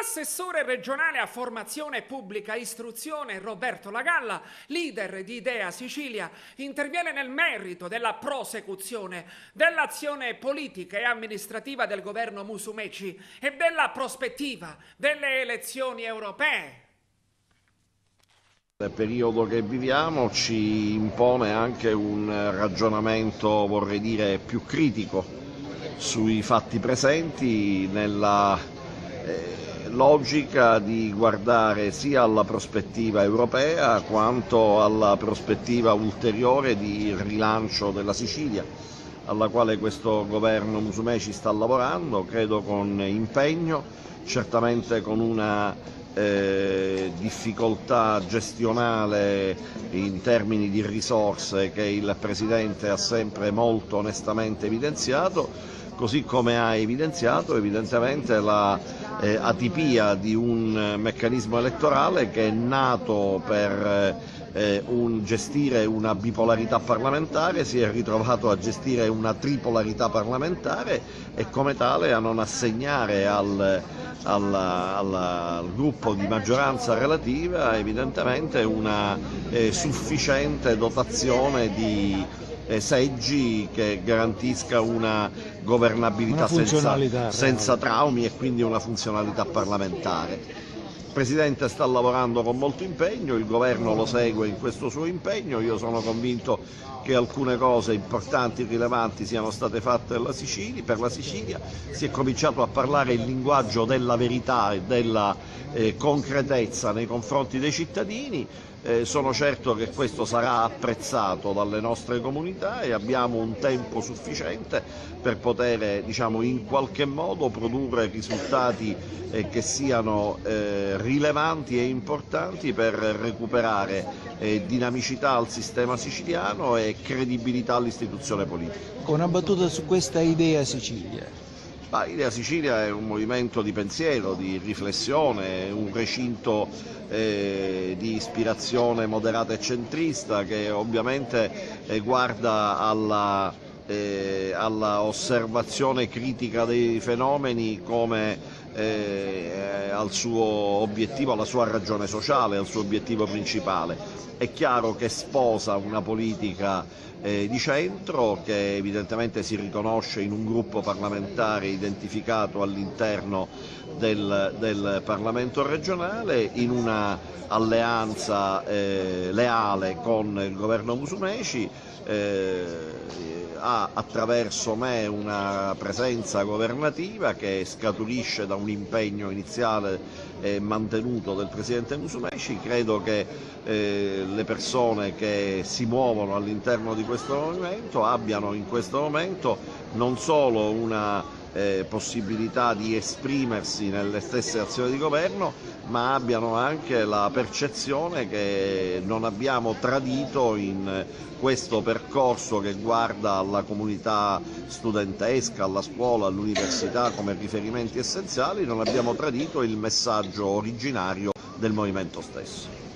L'assessore regionale a formazione pubblica e istruzione Roberto Lagalla, leader di Idea Sicilia, interviene nel merito della prosecuzione dell'azione politica e amministrativa del governo Musumeci e della prospettiva delle elezioni europee. Il periodo che viviamo ci impone anche un ragionamento, vorrei dire, più critico sui fatti presenti, nella logica di guardare sia alla prospettiva europea quanto alla prospettiva ulteriore di rilancio della Sicilia, alla quale questo governo Musumeci sta lavorando, credo con impegno, certamente con una difficoltà gestionale in termini di risorse che il Presidente ha sempre molto onestamente evidenziato, così come ha evidenziato evidentemente la atipia di un meccanismo elettorale che è nato per gestire una bipolarità parlamentare, si è ritrovato a gestire una tripolarità parlamentare e come tale a non assegnare al gruppo di maggioranza relativa evidentemente una sufficiente dotazione di seggi che garantisca una governabilità senza traumi e quindi una funzionalità parlamentare. Il Presidente sta lavorando con molto impegno, il Governo lo segue in questo suo impegno, io sono convinto che alcune cose importanti e rilevanti siano state fatte per la Sicilia, si è cominciato a parlare il linguaggio della verità e della concretezza nei confronti dei cittadini. Sono certo che questo sarà apprezzato dalle nostre comunità e abbiamo un tempo sufficiente per poter, in qualche modo produrre risultati che siano rilevanti e importanti per recuperare dinamicità al sistema siciliano e credibilità all'istituzione politica. Una battuta su questa Idea Sicilia. Idea Sicilia è un movimento di pensiero, di riflessione, un recinto di ispirazione moderata e centrista che ovviamente guarda alla osservazione critica dei fenomeni come al suo obiettivo, alla sua ragione sociale, al suo obiettivo principale. È chiaro che sposa una politica di centro che evidentemente si riconosce in un gruppo parlamentare identificato all'interno del Parlamento regionale, in una alleanza leale con il governo Musumeci, ha attraverso me una presenza governativa che scaturisce da un impegno iniziale mantenuto del Presidente Musumeci. Credo che le persone che si muovono all'interno di questo movimento abbiano in questo momento non solo una possibilità di esprimersi nelle stesse azioni di governo, ma abbiano anche la percezione che non abbiamo tradito in questo percorso che guarda alla comunità studentesca, alla scuola, all'università come riferimenti essenziali, non abbiamo tradito il messaggio originario del movimento stesso.